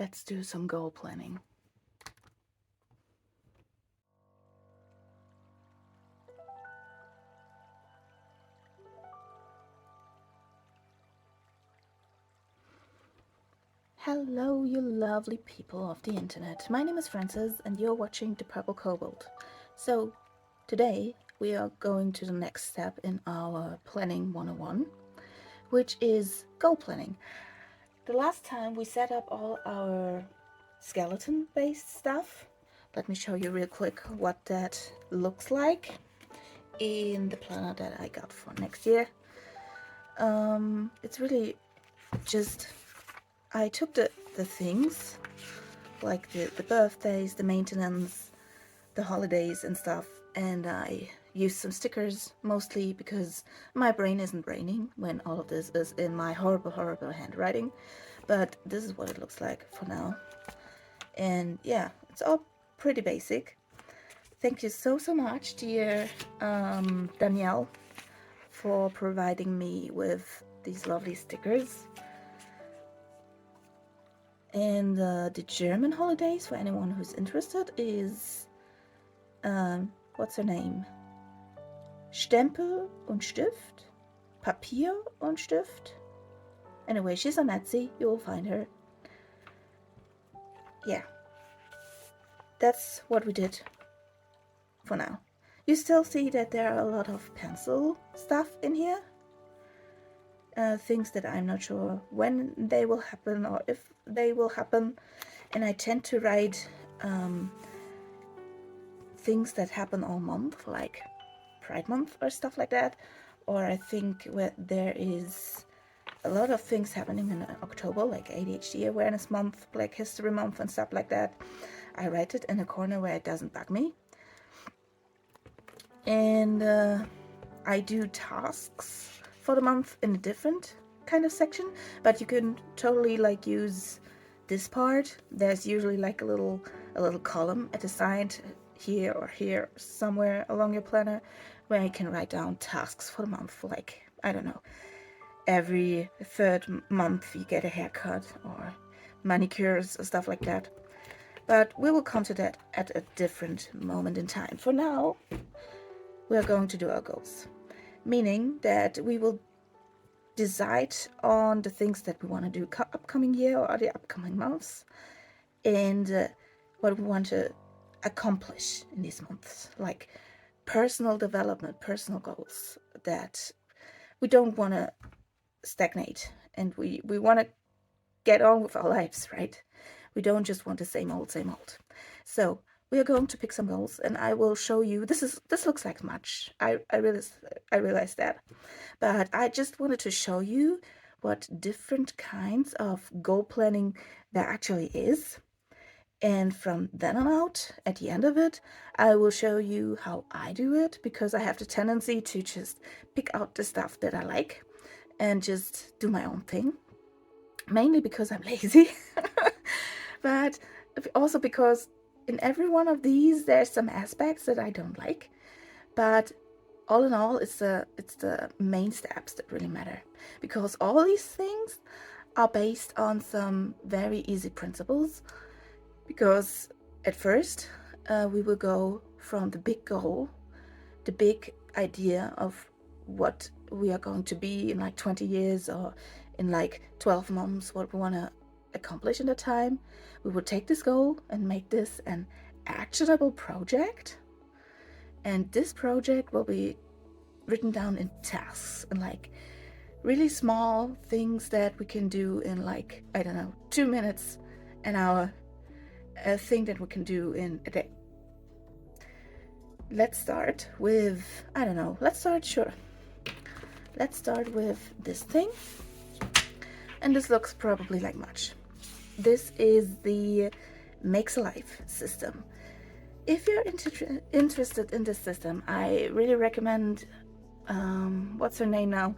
let's do some goal planning. Hello, you lovely people of the internet. My name is Frances and you're watching The Purple Kobold. So today we are going to the next step in our planning 101, which is goal planning. The last time we set up all our skeleton based stuff. Let me show you real quick what that looks like in the planner that I got for next year. It's really just, I took the things like the birthdays, the maintenance, the holidays and stuff, and I used some stickers mostly because my brain isn't braining when all of this is in my horrible handwriting. But this is what it looks like for now. And yeah, it's all pretty basic. Thank you so much, dear Danielle, for providing me with these lovely stickers. And the German holidays, for anyone who's interested, is what's her name? Stempel und Stift, Papier und Stift. Anyway, she's on Etsy, you will find her. Yeah, that's what we did for now. You still see that there are a lot of pencil stuff in here. Things that I'm not sure when they will happen or if they will happen. And I tend to write things that happen all month, like Pride Month or stuff like that. Or I think where there is a lot of things happening in October, like ADHD Awareness Month, Black History Month and stuff like that. I write it in a corner where it doesn't bug me. And I do tasks for the month in a different kind of section, but you can totally like use this part. There's usually like a little column at the side here or here somewhere along your planner where you can write down tasks for the month, like, I don't know, every third month you get a haircut or manicures or stuff like that. But we will come to that at a different moment in time. For now, we are going to do our goals, meaning that we will decide on the things that we want to do upcoming year or the upcoming months, and what we want to accomplish in these months, like personal development, personal goals that we don't want to stagnate, and we want to get on with our lives, right? We don't just want the same old. So we are going to pick some goals, and I will show you. This looks like much. I realize that, but I just wanted to show you what different kinds of goal planning there actually is. And from then on out, at the end of it, I will show you how I do it, because I have the tendency to just pick out the stuff that I like and just do my own thing. Mainly because I'm lazy, but also because in every one of these there's some aspects that I don't like. But all in all, it's the main steps that really matter, because all these things are based on some very easy principles. Because at first we will go from the big goal, the big idea of what we are going to be in like 20 years or in like 12 months, what we want to accomplish in the time. We will take this goal and make this an actionable project, and this project will be written down in tasks and like really small things that we can do in like, I don't know, 2 minutes, an hour, a thing that we can do in a day. Let's start with, I don't know, let's start with this thing. And this looks probably like much. This is the mäkselife system. If you're interested in this system, I really recommend, what's her name now?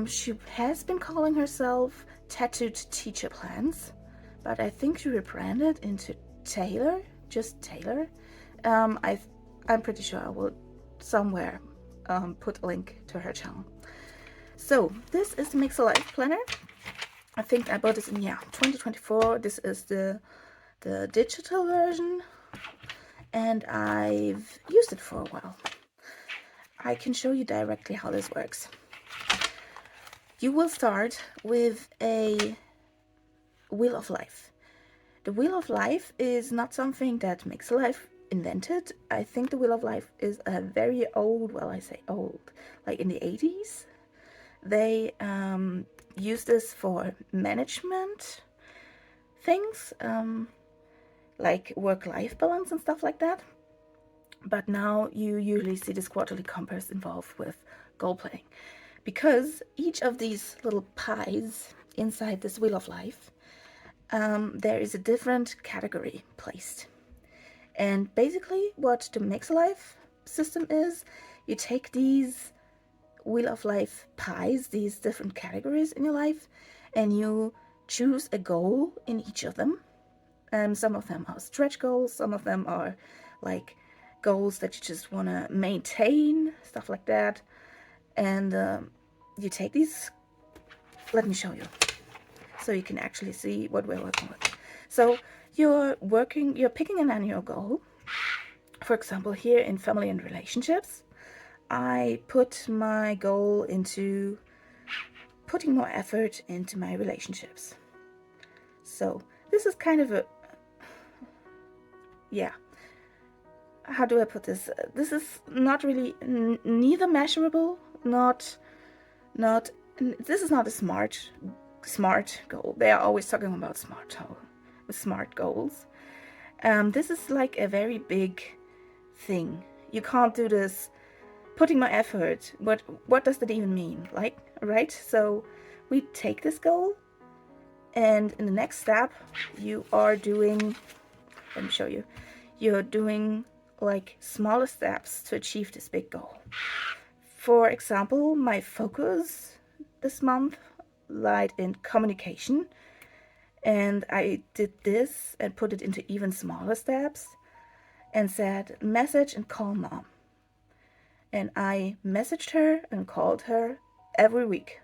She has been calling herself Tattooed Teacher Plans, but I think she rebranded into Taylor, just Taylor. I'm pretty sure I will somewhere put a link to her channel. So this is the mäkselife planner. I think I bought this in 2024. This is the digital version, and I've used it for a while. I can show you directly how this works. You will start with a Wheel of Life. The Wheel of Life is not something that mäkselife invented. I think the Wheel of Life is a very old, well, I say old, like in the 80s. They use this for management things, like work-life balance and stuff like that. But now you usually see this quarterly compass involved with goal planning, because each of these little pies inside this Wheel of Life, there is a different category placed. And basically what the mäkselife system is, you take these Wheel of Life pies, these different categories in your life, and you choose a goal in each of them. Some of them are stretch goals, some of them are like goals that you just want to maintain, stuff like that. And you take these, let me show you, so you can actually see what we're working with. So you're picking an annual goal. For example, here in family and relationships, I put my goal into putting more effort into my relationships. So this is kind of a, how do I put this? This is not really, neither measurable, this is not a smart goal. They are always talking about smart goals. This is like a very big thing. You can't do this putting my effort. What does that even mean? Like, right? So we take this goal, and in the next step you are doing, let me show you, you're doing like smaller steps to achieve this big goal. For example, my focus this month lied in communication, and I did this and put it into even smaller steps and said message and call mom. And I messaged her and called her every week.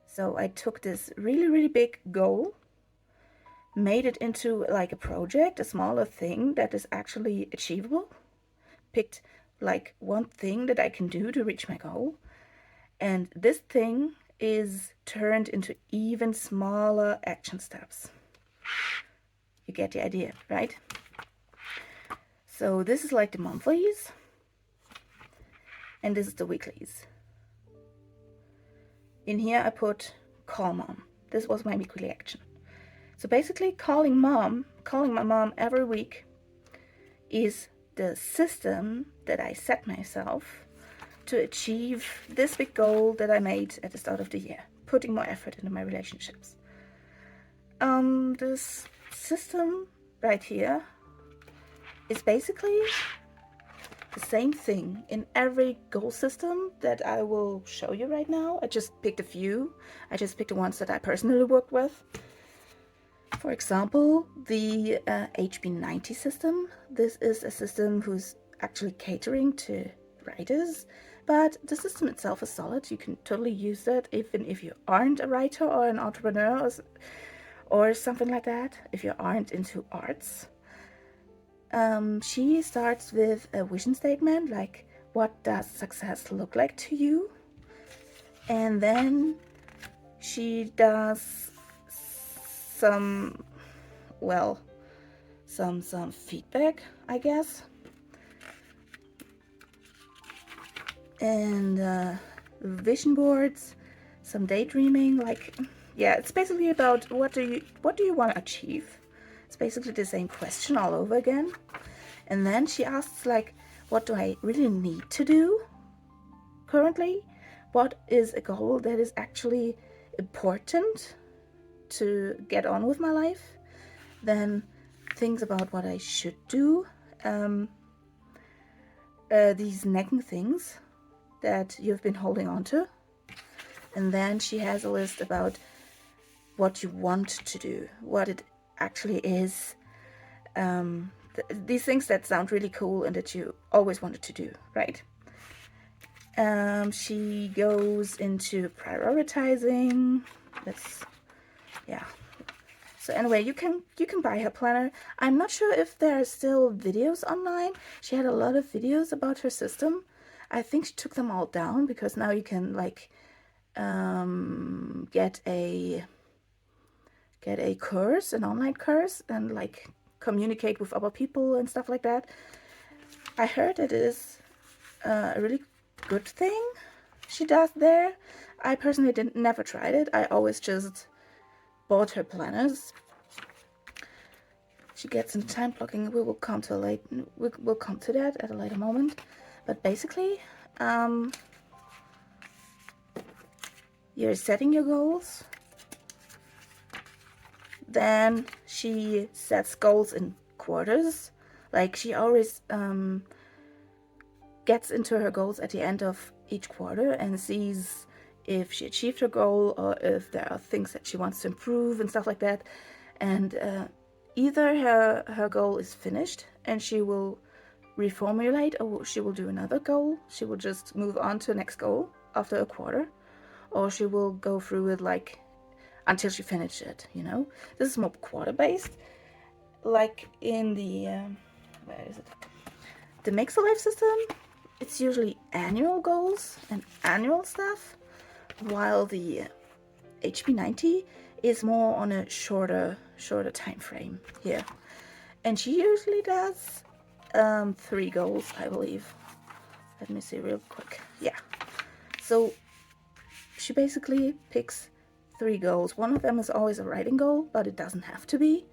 So I took this really, really big goal, made it into like a project, a smaller thing that is actually achievable, picked like one thing that I can do to reach my goal, and this thing is turned into even smaller action steps. You get the idea, right? So this is like the monthlies, and this is the weeklies. In here I put call mom. This was my weekly action. So basically calling my mom every week is the system that I set myself to achieve this big goal that I made at the start of the year, putting more effort into my relationships. This system right here is basically the same thing in every goal system that I will show you right now. I just picked a few. I just picked the ones that I personally worked with. For example, the HB90 system. This is a system who's actually catering to writers, but the system itself is solid. You can totally use that even if you aren't a writer or an entrepreneur or something like that, if you aren't into arts. She starts with a vision statement, like what does success look like to you? And then she does some feedback, I guess. And vision boards, some daydreaming, like, yeah, it's basically about what do you want to achieve? It's basically the same question all over again. And then she asks, like, what do I really need to do currently? What is a goal that is actually important to get on with my life? Then things about what I should do. These nagging things that you've been holding on to. And then she has a list about what you want to do, what it actually is. These things that sound really cool and that you always wanted to do, right? She goes into prioritizing. Let's Yeah. So anyway, you can buy her planner. I'm not sure if there are still videos online. She had a lot of videos about her system. I think she took them all down because now you can like get a course, an online course, and like communicate with other people and stuff like that. I heard it is a really good thing she does there. I personally never tried it. I always just bought her planners. She gets into time blocking. We will come to we'll come to that at a later moment. But basically, you're setting your goals. Then she sets goals in quarters. Like she always gets into her goals at the end of each quarter and sees if she achieved her goal or if there are things that she wants to improve and stuff like that. And either her goal is finished and she will reformulate, or she will do another goal. She will just move on to the next goal after a quarter, or she will go through it like until she finishes it, you know. This is more quarter based. Like in the where is it? The mäkselife system, it's usually annual goals and annual stuff, while the HB90 is more on a shorter time frame here. And she usually does 3 goals, I believe. Let me see real quick. Yeah. So she basically picks 3 goals. One of them is always a writing goal, but it doesn't have to be.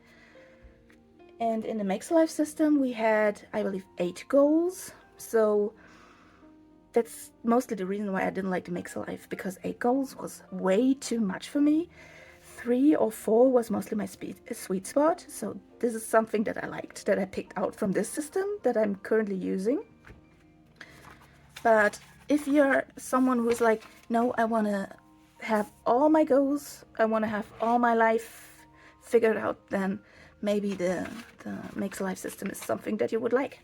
And in the mäkselife system, we had, I believe, 8 goals. So that's mostly the reason why I didn't like the mäkselife, because 8 goals was way too much for me. 3 or 4 was mostly my sweet spot. So this is something that I liked, that I picked out from this system that I'm currently using. But if you're someone who's like, no, I want to have all my goals, I want to have all my life figured out, then maybe the mäkselife system is something that you would like.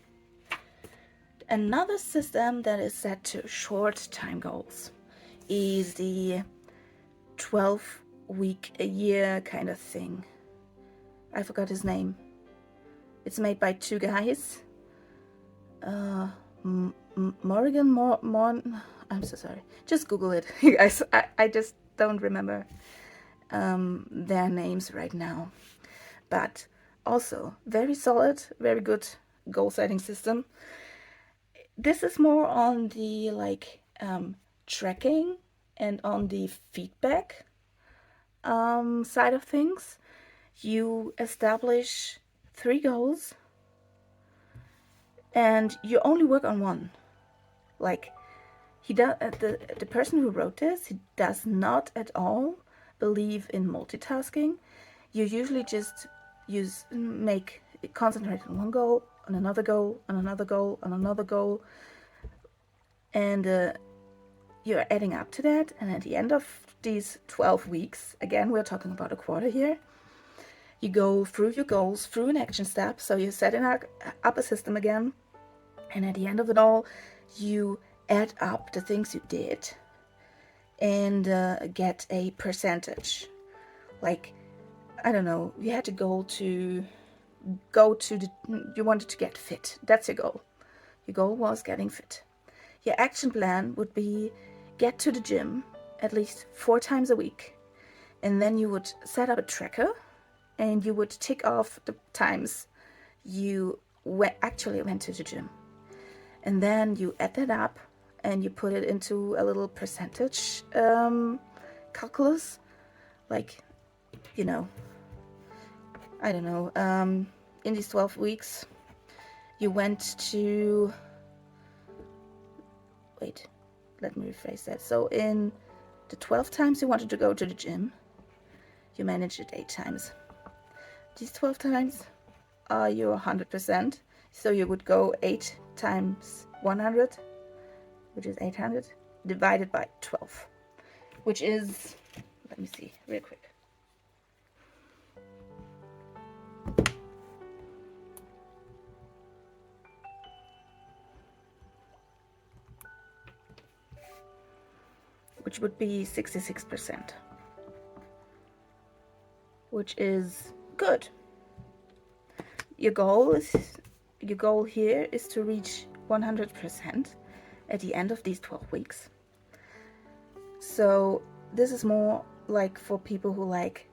Another system that is set to short time goals is the 12-week a year kind of thing. I forgot his name. It's made by 2 guys. Morgan, I'm so sorry. Just Google it, you guys. I just don't remember their names right now. But also very solid, very good goal setting system. This is more on the like tracking and on the feedback side of things. You establish 3 goals and you only work on one. Like he does, the person who wrote this, he does not at all believe in multitasking. You usually just concentrate on one goal, on another goal, on another goal, on another goal, and you're adding up to that. And at the end of these 12 weeks, again, we're talking about a quarter here, you go through your goals through an action step. So you're setting up a system again, and at the end of it all, you add up the things you did and get a percentage. Like, I don't know, you had a goal to you wanted to get fit. That's your goal. Your goal was getting fit. Your action plan would be get to the gym at least 4 times a week. And then you would set up a tracker and you would tick off the times you actually went to the gym. And then you add that up and you put it into a little percentage calculus. Like, you know, I don't know, in these 12 weeks, you went to, wait, let me rephrase that. So in the 12 times you wanted to go to the gym, you managed it 8 times. These 12 times are your 100%. So you would go 8 times 100, which is 800, divided by 12, which is, let me see real quick. Which would be 66%. which is good. Your goal here is to reach 100% at the end of these 12 weeks. So this is more like for people who like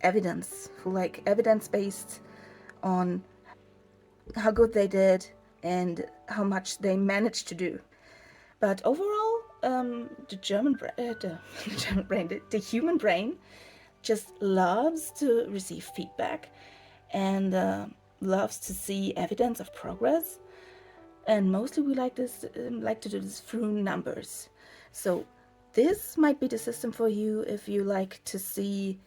evidence, who like evidence based on how good they did and how much they managed to do. But overall, the human brain just loves to receive feedback and loves to see evidence of progress. And mostly we like to do this through numbers. So this might be the system for you if you like to see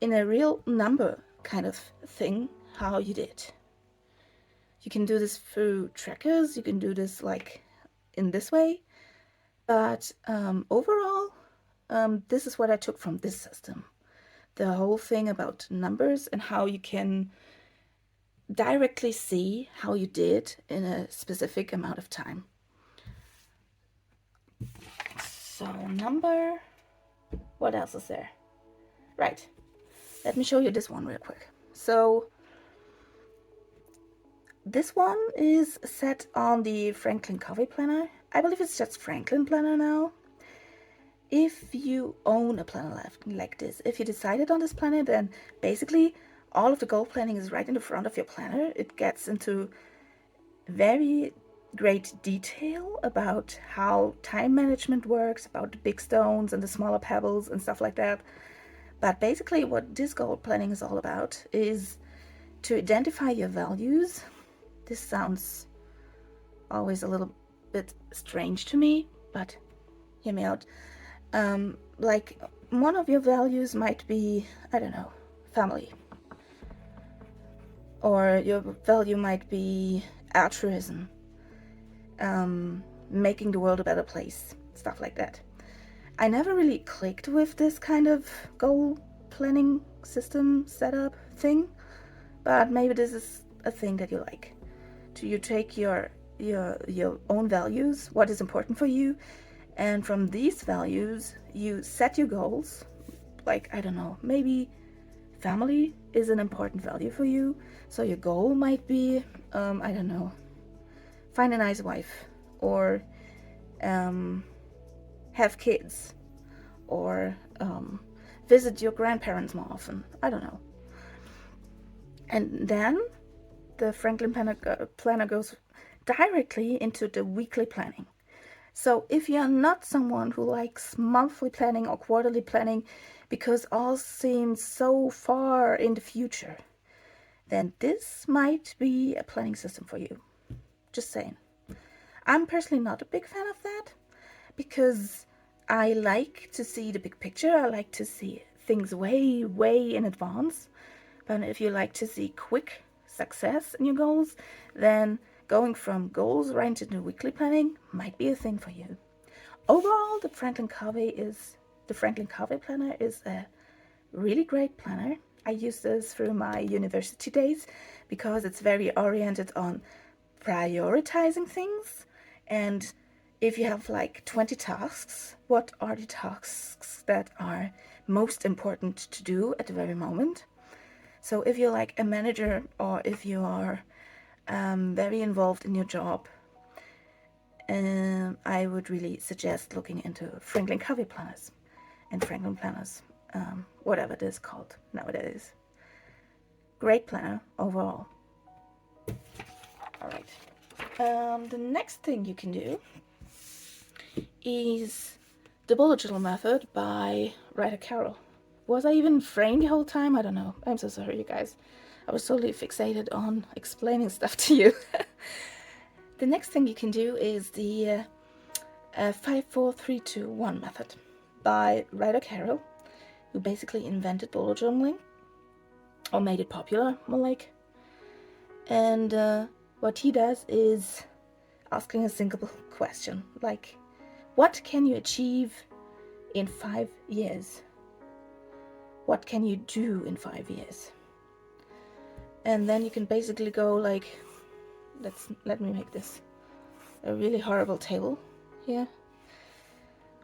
in a real number kind of thing how you did. You can do this through trackers, you can do this like in this way, but overall, this is what I took from this system. The whole thing about numbers and how you can directly see how you did in a specific amount of time. So what else is there? Right, let me show you this one real quick. So this one is set on the Franklin Covey planner. I believe it's just Franklin planner now. If you own a planner like this, if you decided on this planner, then basically all of the goal planning is right in the front of your planner. It gets into very great detail about how time management works, about the big stones and the smaller pebbles and stuff like that. But basically what this goal planning is all about is to identify your values. This sounds always a little bit strange to me, but hear me out. Like one of your values might be, I don't know, family. Or your value might be altruism, making the world a better place, stuff like that. I never really clicked with this kind of goal planning system setup thing, but maybe this is a thing that you like. You take your own values, what is important for you, and from these values you set your goals. Like, I don't know, maybe family is an important value for you, so your goal might be I don't know, find a nice wife, or have kids, or visit your grandparents more often. I don't know. And then the Franklin planner goes directly into the weekly planning. So if you're not someone who likes monthly planning or quarterly planning because all seems so far in the future, then this might be a planning system for you. Just saying. I'm personally not a big fan of that because I like to see the big picture. I like to see things way, way in advance. But if you like to see quick success in your goals, then going from goals right into the weekly planning might be a thing for you. Overall, the Franklin Covey planner is a really great planner. I use this through my university days because it's very oriented on prioritizing things. And if you have like 20 tasks, what are the tasks that are most important to do at the very moment? So if you're like a manager, or if you are very involved in your job, I would really suggest looking into Franklin Covey planners and Franklin planners, whatever it is called nowadays. Great planner overall. All right. The next thing you can do is the bullet journal method by Ryder Carrol. Was I even framed the whole time? I don't know. I'm so sorry, you guys. I was totally fixated on explaining stuff to you. The next thing you can do is the 5, 4, 3, 2, 1 method by Ryder Carrol, who basically invented bullet journaling, or made it popular, more like. And what he does is asking a single question, like, what can you achieve in 5 years? What can you do in 5 years? And then you can basically go like, let me make this a really horrible table here.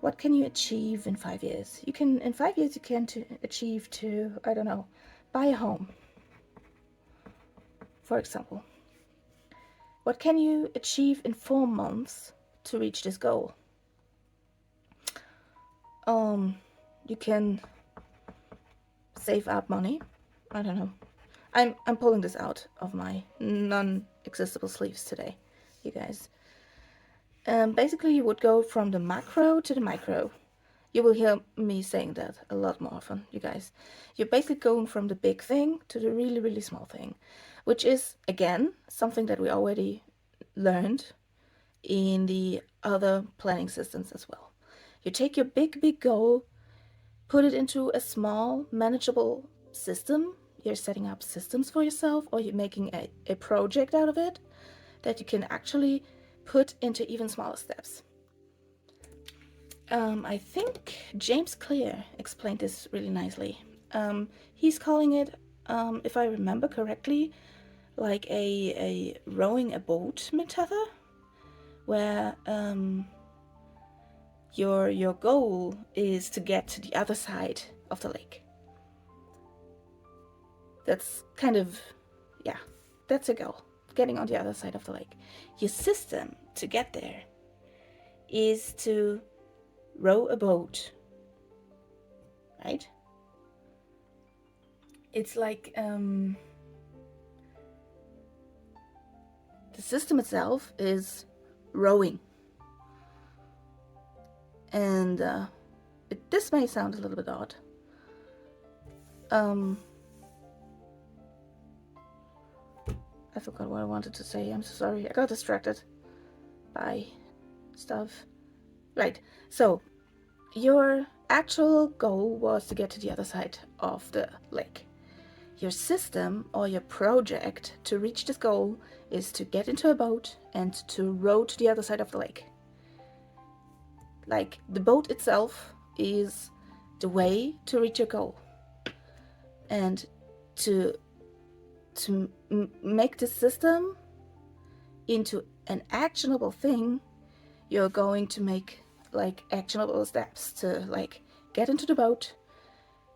what can you achieve in 5 years? In 5 years, you can achieve to, I don't know, buy a home, for example. What can you achieve in 4 months to reach this goal? You can save up money. I don't know. I'm pulling this out of my non-existable sleeves today, you guys. Basically, you would go from the macro to the micro. You will hear me saying that a lot more often, you guys. You're basically going from the big thing to the really, really small thing, which is, again, something that we already learned in the other planning systems as well. You take your big, big goal, put it into a small, manageable system. You're setting up systems for yourself, or you're making a project out of it that you can actually put into even smaller steps. I think James Clear explained this really nicely. He's calling it, if I remember correctly, like a rowing a boat method, where your goal is to get to the other side of the lake. That's kind of, yeah, that's a goal, getting on the other side of the lake. Your system to get there is to row a boat, right? It's like the system itself is rowing, and this may sound a little bit odd. I forgot what I wanted to say. I'm so sorry. I got distracted by stuff. Right. So your actual goal was to get to the other side of the lake. Your system or your project to reach this goal is to get into a boat and to row to the other side of the lake. Like, the boat itself is the way to reach your goal. And to make the system into an actionable thing, you're going to make like actionable steps to like get into the boat,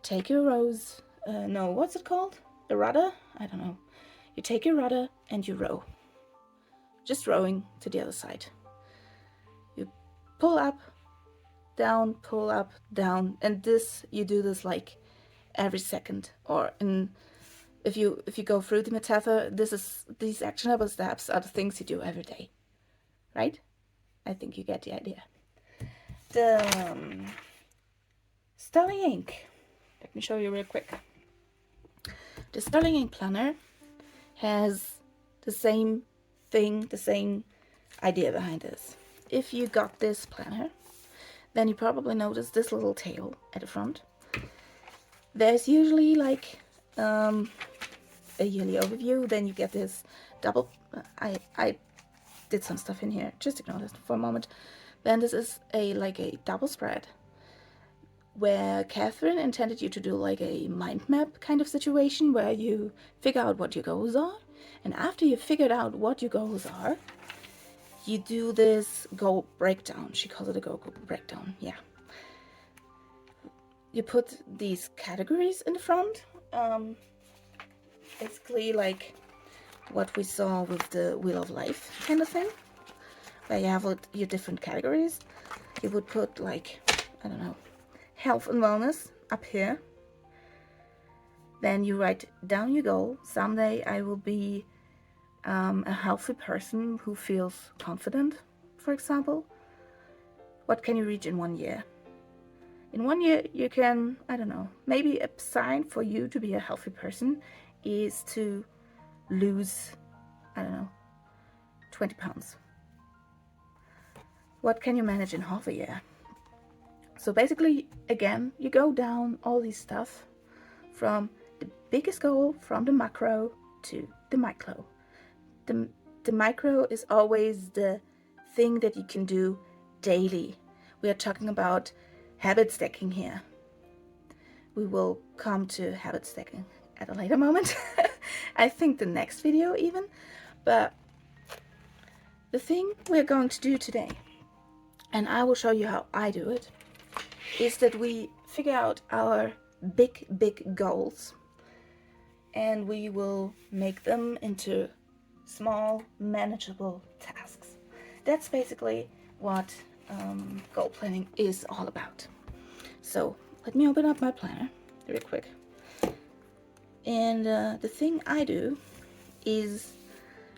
take your rows, no, what's it called? A rudder? I don't know. You take your rudder and you row. Just rowing to the other side. You pull up, down, pull up, down, and you do this like every second, or if you go through the method, these actionable steps are the things you do every day, right? I think you get the idea. The Sterling Ink. Let me show you real quick. The Sterling Ink planner has the same thing, the same idea behind this. If you got this planner, then you probably noticed this little tail at the front. There's usually like a yearly overview, then you get this double, I did some stuff in here, just ignore this for a moment. Then this is like a double spread, where Catherine intended you to do like a mind map kind of situation, where you figure out what your goals are, and after you've figured out what your goals are, you do this goal breakdown. She calls it a goal breakdown, yeah. You put these categories in the front, basically like what we saw with the Wheel of Life kind of thing, where you have your different categories. You would put like, I don't know, health and wellness up here. Then you write down your goal. Someday I will be a healthy person who feels confident, for example. What can you reach in 1 year? In 1 year, you can, I don't know, maybe a sign for you to be a healthy person is to lose, I don't know, 20 pounds. What can you manage in half a year? So basically, again, you go down all these stuff from the biggest goal, from the macro to the micro. The micro is always the thing that you can do daily. We are talking about habit stacking here. We will come to habit stacking at a later moment. I think the next video even. But the thing we're going to do today, and I will show you how I do it, is that we figure out our big goals and we will make them into small, manageable tasks. That's basically what goal planning is all about. So let me open up my planner real quick. And the thing I do is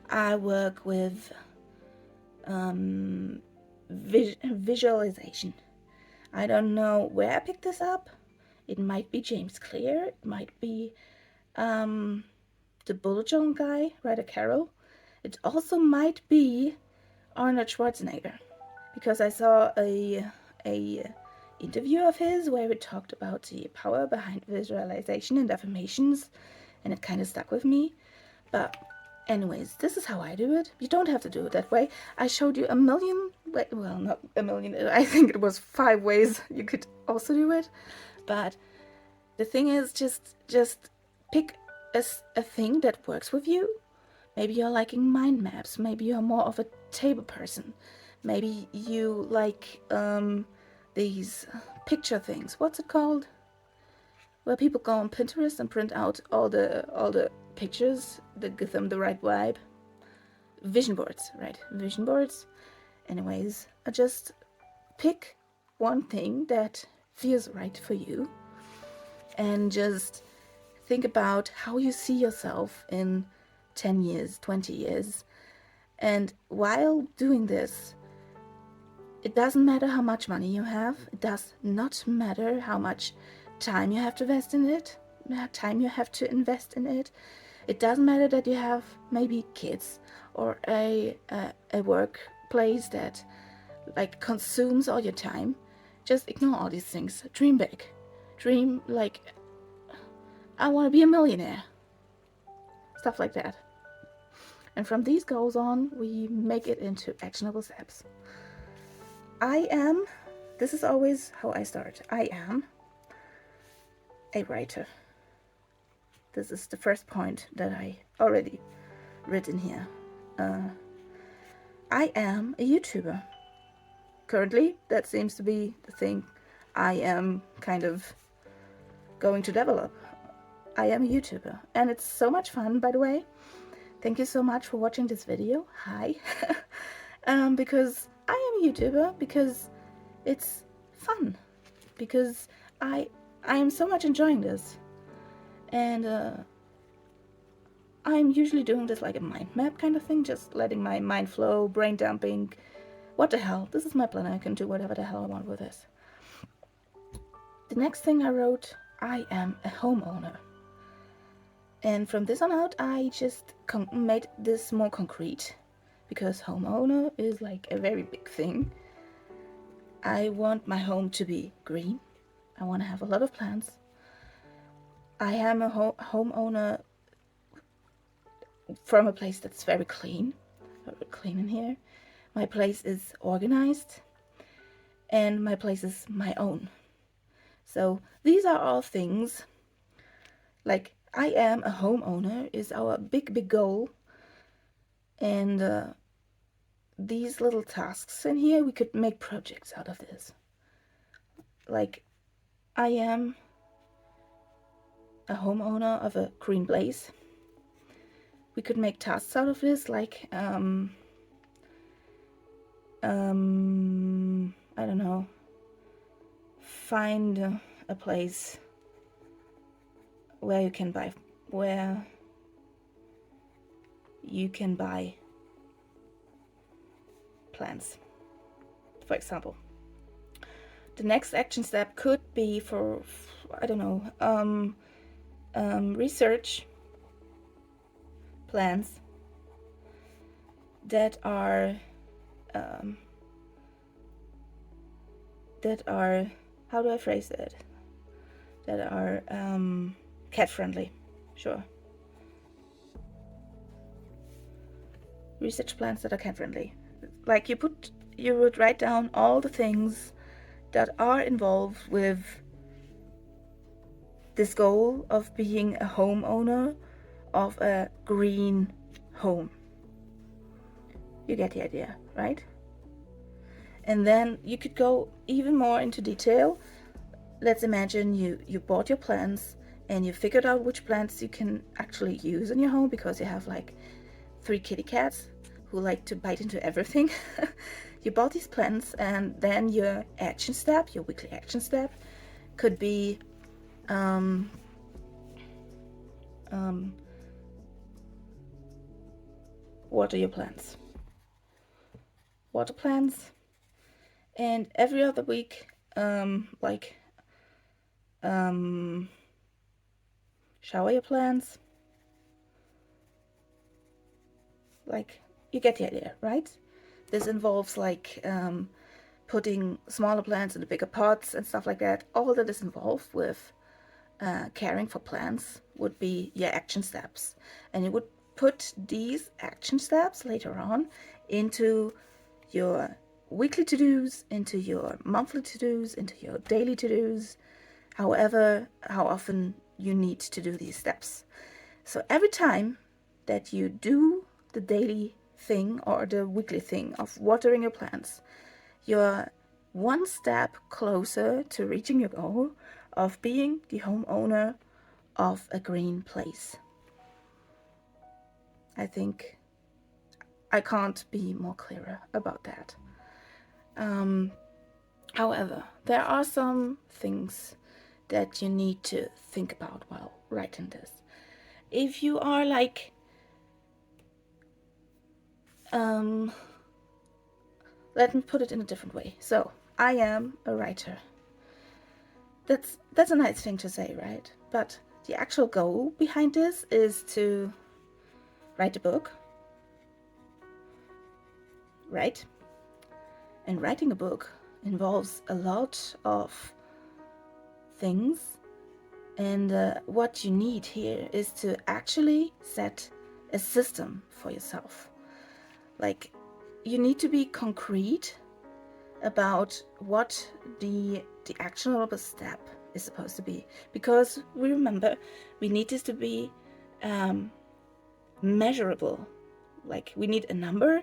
I work with visualization. I don't know where I picked this up. It might be James Clear. It might be the bullet journal guy, Ryder Carrol. It also might be Arnold Schwarzenegger, because I saw a interview of his where he talked about the power behind visualization and affirmations, and it kind of stuck with me. But anyways, this is how I do it. You don't have to do it that way. I showed you a million, well, not a million, I think it was 5 ways you could also do it. But the thing is, just pick a thing that works with you. Maybe you're liking mind maps. Maybe you're more of a table person. Maybe you like these picture things. What's it called? Where people go on Pinterest and print out all the pictures that give them the right vibe. Vision boards, right? Vision boards. Anyways, just pick one thing that feels right for you and just think about how you see yourself in 10 years, 20 years. And while doing this, it doesn't matter how much money you have. It does not matter how much time you have to invest in it. It doesn't matter that you have maybe kids or a workplace that like consumes all your time. Just ignore all these things. Dream big. Dream like, I want to be a millionaire. Stuff like that. And from these goals on, we make it into actionable steps. This is always how I start. I am a writer. This is the first point that I already written here. I am a YouTuber. Currently, that seems to be the thing I am kind of going to develop. I am a YouTuber, and it's so much fun, by the way. Thank you so much for watching this video. Hi. Because I am a YouTuber, because it's fun, because I am so much enjoying this, and I'm usually doing this like a mind map kind of thing, just letting my mind flow, brain dumping. What the hell? This is my planner. I can do whatever the hell I want with this. The next thing I wrote, I am a homeowner. And from this on out, I just made this more concrete, because homeowner is like a very big thing. I want my home to be green. I want to have a lot of plants. I am a homeowner from a place that's very clean. Very clean in here. My place is organized, and my place is my own. So these are all things like, I am a homeowner is our big goal, and these little tasks in here, we could make projects out of this. Like, I am a homeowner of a green place. We could make tasks out of this, like I don't know, find a place where you can buy plants, for example. The next action step could be for I don't know, research plants that are how do I phrase it? That are cat friendly. Sure. Research plants that are cat friendly. Like you would write down all the things that are involved with this goal of being a homeowner of a green home. You get the idea, right? And then you could go even more into detail, let's imagine you bought your plants and you figured out which plants you can actually use in your home because you have like 3 kitty cats who like to bite into everything. You bought these plants, and then your action step, your weekly action step, could be water your plants. Water plants, and every other week, shower your plants. Like, you get the idea, right? This involves like putting smaller plants into bigger pots and stuff like that. All that is involved with caring for plants would be your action steps, and you would put these action steps later on into your weekly to-dos, into your monthly to-dos, into your daily to-dos, how often you need to do these steps. So every time that you do the daily thing or the weekly thing of watering your plants, you're one step closer to reaching your goal of being the homeowner of a green place. I think I can't be more clearer about that. However, there are some things that you need to think about while writing this. If you are like, let me put it in a different way. So, I am a writer. That's a nice thing to say, right? But the actual goal behind this is to write a book, right? And writing a book involves a lot of things, and what you need here is to actually set a system for yourself. Like, you need to be concrete about what the actionable step is supposed to be, because we remember we need this to be measurable. Like, we need a number,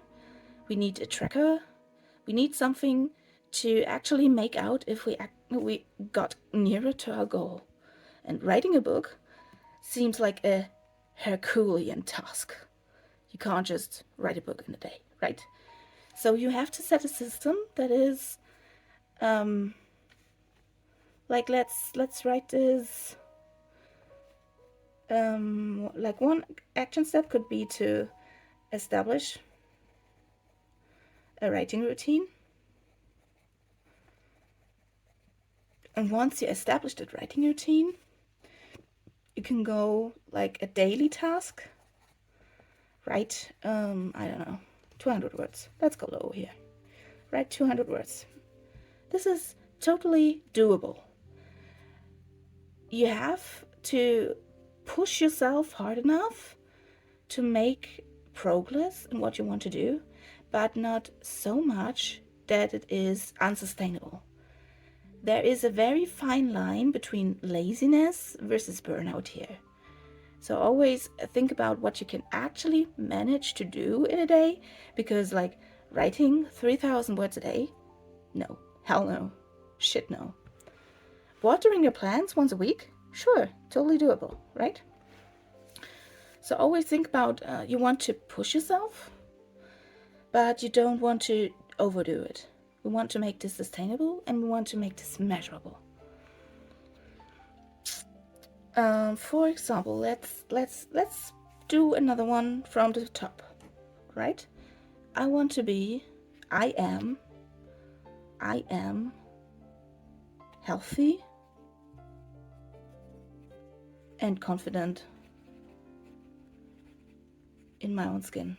we need a tracker, we need something to actually make out if we got nearer to our goal. And writing a book seems like a Herculean task. You can't just write a book in a day, right? So you have to set a system that is like, let's write this. Like, one action step could be to establish a writing routine. And once you establish that writing routine, you can go like a daily task. Write, I don't know, 200 words. Let's go low here. Write 200 words. This is totally doable. You have to push yourself hard enough to make progress in what you want to do, but not so much that it is unsustainable. There is a very fine line between laziness versus burnout here. So always think about what you can actually manage to do in a day, because like writing 3,000 words a day, no, hell no, shit no. Watering your plants once a week, sure, totally doable, right? So always think about, you want to push yourself, but you don't want to overdo it. We want to make this sustainable, and we want to make this measurable. For example, let's do another one from the top, right? I am healthy and confident in my own skin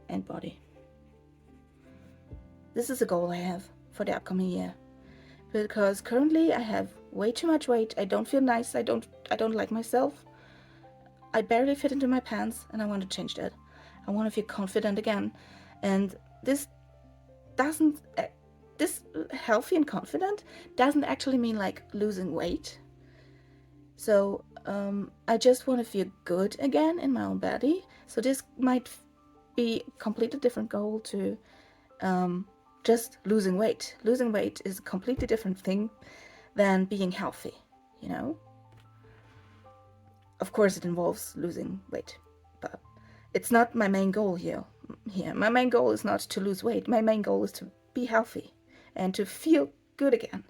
and body. This is a goal I have for the upcoming year, because currently I have way too much weight. I don't feel nice. I don't like myself. I barely fit into my pants, and I want to change that. I want to feel confident again, and this healthy and confident doesn't actually mean like losing weight. So I just want to feel good again in my own body. So this might be a completely different goal to just losing weight. Losing weight is a completely different thing than being healthy, you know? Of course it involves losing weight, but it's not my main goal here. My main goal is not to lose weight. My main goal is to be healthy and to feel good again.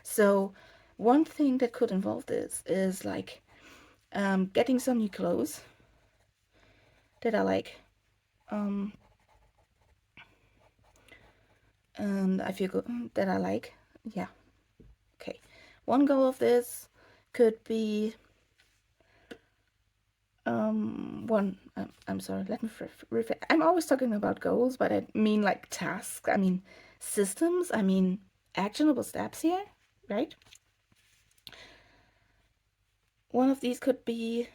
So one thing that could involve this is like getting some new clothes that I like. And I feel good that I like. Yeah. Okay. One goal of this could be I'm sorry, let me refer. I'm always talking about goals, but I mean like tasks. I mean systems. I mean actionable steps here, right? One of these could be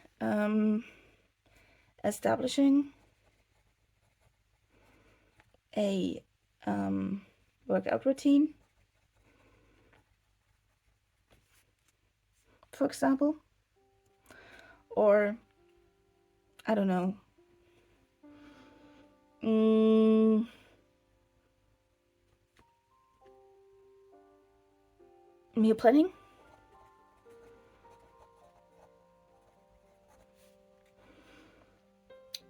establishing a workout routine, for example, or I don't know, meal planning.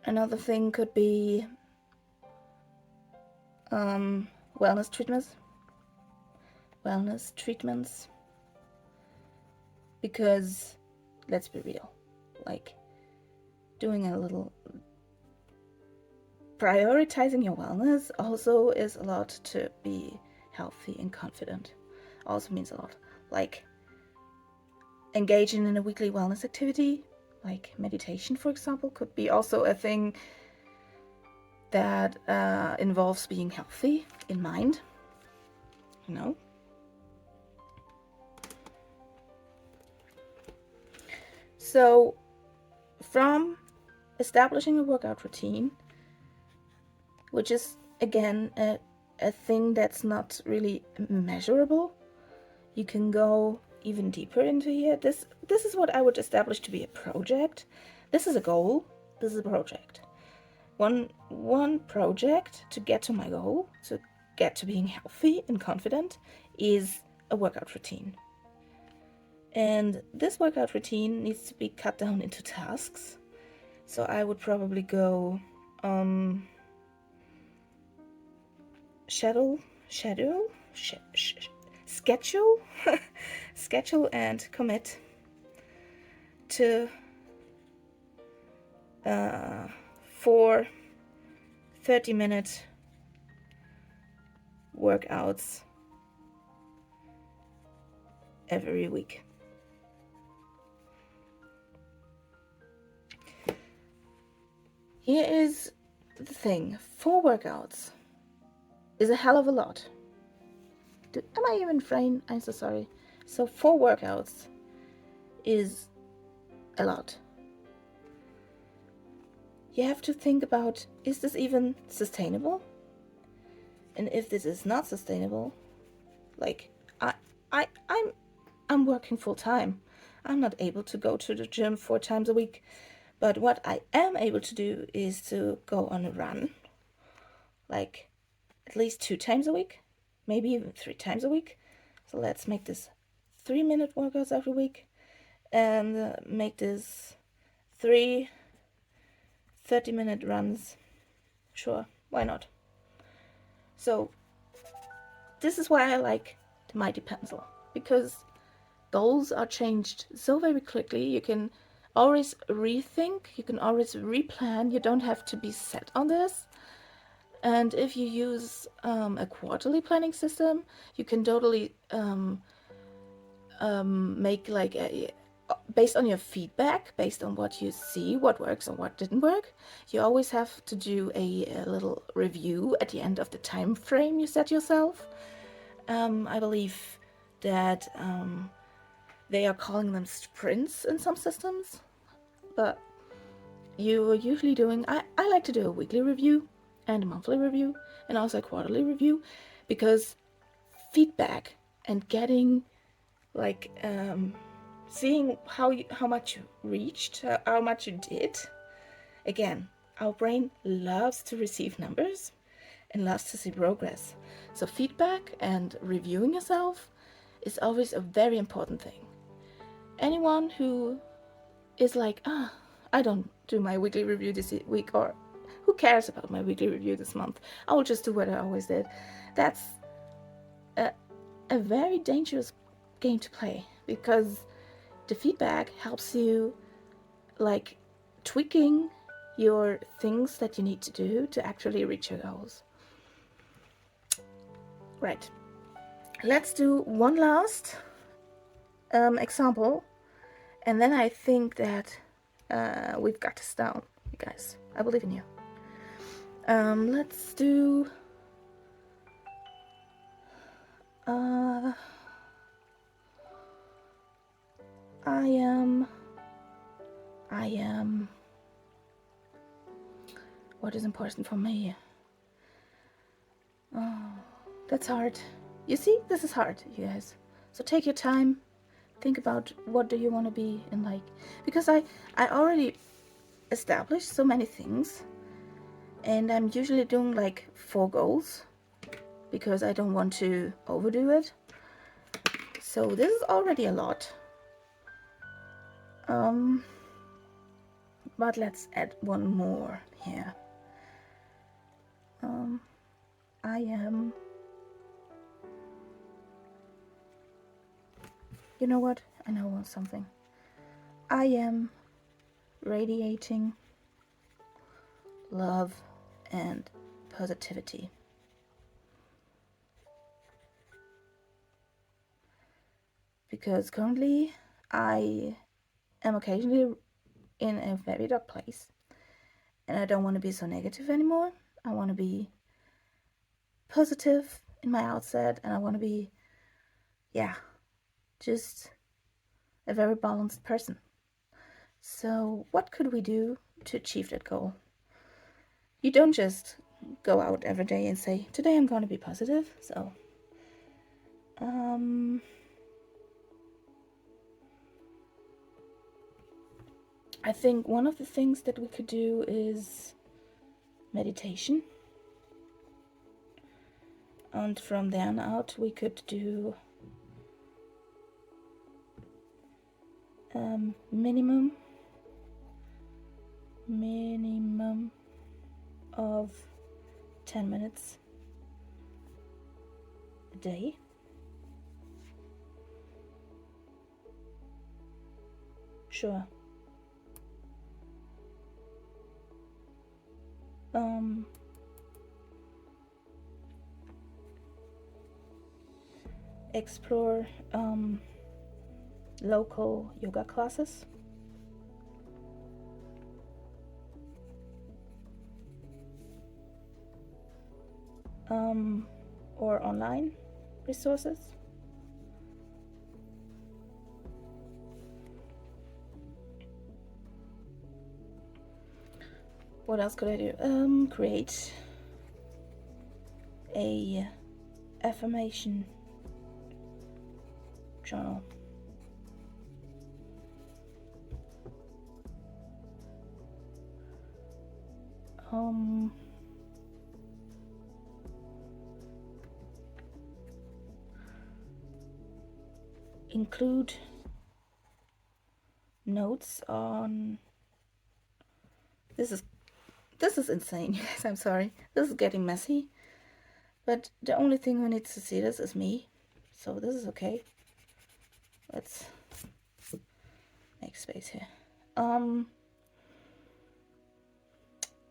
Another thing could be wellness treatments. Because let's be real, like doing a little prioritizing your wellness also is a lot. To be healthy and confident also means a lot. Like engaging in a weekly wellness activity, like meditation, for example, could be also a thing that involves being healthy in mind, you know. So from establishing a workout routine, which is again a thing that's not really measurable, you can go even deeper into here. This is what I would establish to be a project. This is a goal. This is a project. One project to get to my goal, to get to being healthy and confident, is a workout routine. And this workout routine needs to be cut down into tasks. So I would probably go schedule and commit to 4 30-minute workouts every week. Here is the thing. 4 workouts is a hell of a lot. Am I even fine? I'm so sorry. So 4 workouts is a lot. You have to think about, is this even sustainable? And if this is not sustainable, like I'm working full time. I'm not able to go to the gym 4 times a week. But what I am able to do is to go on a run, like at least 2 times a week, maybe even 3 times a week. So let's make this 3-minute workouts every week, and make this 3 30-minute runs. Sure, why not? So this is why I like the Mighty Pencil, because goals are changed so very quickly. You can always rethink, you can always replan. You don't have to be set on this. And if you use a quarterly planning system, you can totally make like based on your feedback, based on what you see, what works and what didn't work. You always have to do a little review at the end of the time frame you set yourself. I believe that they are calling them sprints in some systems, but you are usually doing, I like to do a weekly review and a monthly review and also a quarterly review, because feedback and getting like seeing how much you reached, how much you did. Again, our brain loves to receive numbers, and loves to see progress. So feedback and reviewing yourself is always a very important thing. Anyone who is like, I don't do my weekly review this week, or who cares about my weekly review this month? I will just do what I always did. That's a very dangerous game to play, because the feedback helps you like tweaking your things that you need to do to actually reach your goals. Right. Let's do one last example, and then I think that we've got this down, you guys. I believe in you. Let's do I am what is important for me. Oh, that's hard. You see, this is hard, you guys. So take your time, think about what do you want to be in, like, because I already established so many things, and I'm usually doing like 4 goals because I don't want to overdo it. So this is already a lot. But let's add one more here. I am, you know what? I know something. I am radiating love and positivity. Because currently I am occasionally in a very dark place, and I don't want to be so negative anymore. I want to be positive in my outset, and I want to be, just a very balanced person. So what could we do to achieve that goal? You don't just go out every day and say, today I'm going to be positive. So I think one of the things that we could do is meditation. And from there on out, we could do minimum of 10 minutes a day. Sure. Explore local yoga classes. Or online resources. What else could I do? Create a affirmation journal. Include notes on this is insane, you guys. I'm sorry, this is getting messy, but the only thing who needs to see this is me, so this is okay. Let's make space here.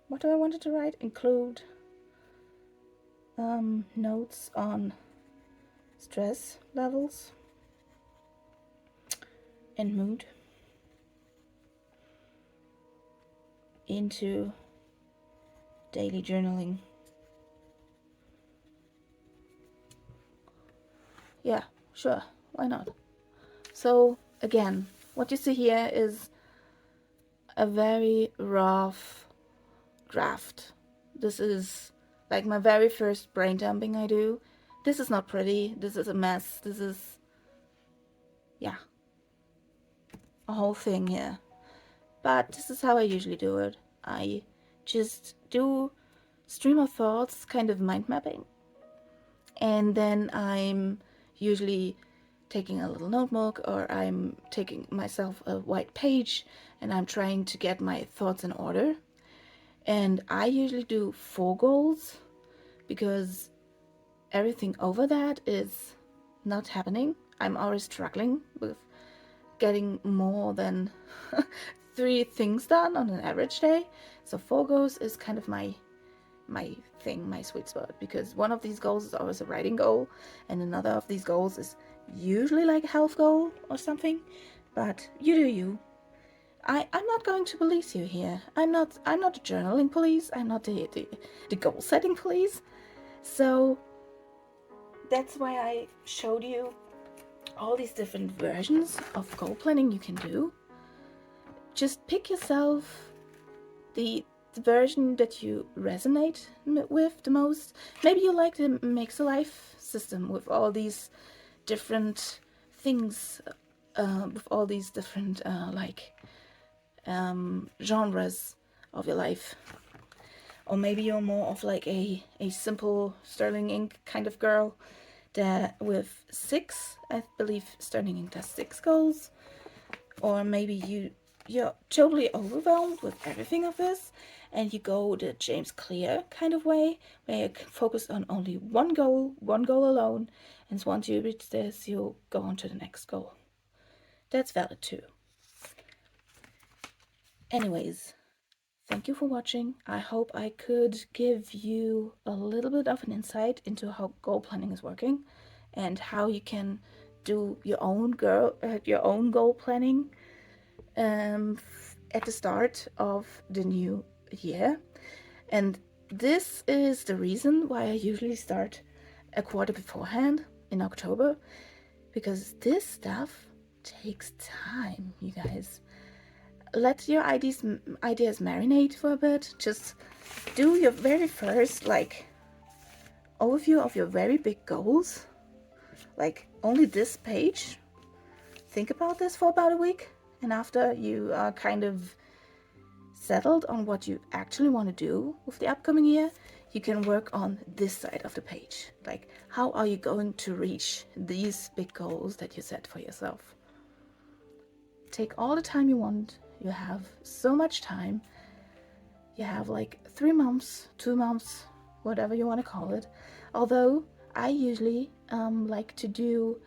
What do I wanted to write? Include notes on stress levels and mood into daily journaling. Yeah, sure, why not? So again, what you see here is a very rough draft. This is like my very first brain dumping I do. This is not pretty, this is a mess, this is, a whole thing here. But this is how I usually do it. I just do stream of thoughts, kind of mind mapping. And then I'm usually taking a little notebook, or I'm taking myself a white page and I'm trying to get my thoughts in order. And I usually do 4 goals because everything over that is not happening. I'm always struggling with getting more than 3 things done on an average day. So 4 goals is kind of my thing, my sweet spot, because one of these goals is always a writing goal, and another of these goals is usually like a health goal or something. But you do you. I'm not going to police you here. I'm not the journaling police. I'm not the goal setting police. So that's why I showed you all these different versions of goal planning you can do. Just pick yourself the version that you resonate with the most. Maybe you like the mäkselife system with all these different things, with all these different genres of your life. Or maybe you're more of like a simple Sterling Ink kind of girl that with 6, I believe Sterling Ink does 6 goals. Or maybe you're totally overwhelmed with everything of this and you go the James Clear kind of way, where you focus on only one goal alone, and once you reach this, you'll go on to the next goal. That's valid too. Anyways, thank you for watching. I hope I could give you a little bit of an insight into how goal planning is working and how you can do your own goal planning at the start of the new year. And this is the reason why I usually start a quarter beforehand in October, because this stuff takes time, you guys. Let your ideas marinate for a bit. Just do your very first overview of your very big goals, like only this page. Think about this for about a week, and after you are kind of settled on what you actually want to do with the upcoming year, you can work on this side of the page. Like, how are you going to reach these big goals that you set for yourself? Take all the time you want. You have so much time. You have like 3 months, 2 months, whatever you want to call it. Although I usually like to do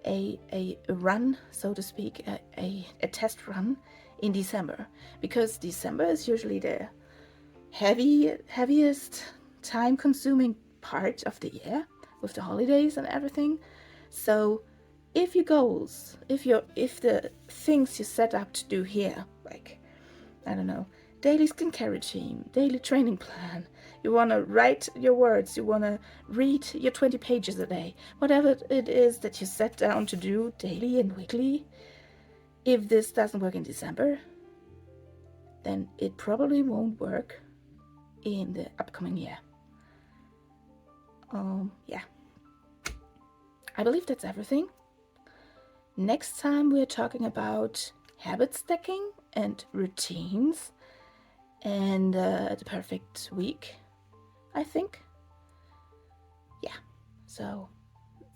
a run, so to speak, a test run in December, because December is usually the heaviest time-consuming part of the year with the holidays and everything. So if your goals, if the things you set up to do here, like, I don't know, daily skincare routine, daily training plan, you want to write your words, you want to read your 20 pages a day, whatever it is that you set down to do daily and weekly, if this doesn't work in December, then it probably won't work in the upcoming year. Yeah. I believe that's everything. Next time we're talking about habit stacking and routines and the perfect week, I think. Yeah. So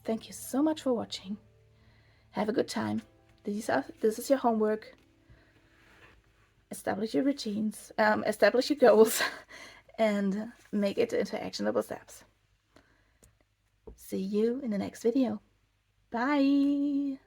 thank you so much for watching. Have a good time. This is your homework. Establish your routines, establish your goals, and make it into actionable steps. See you in the next video. Bye!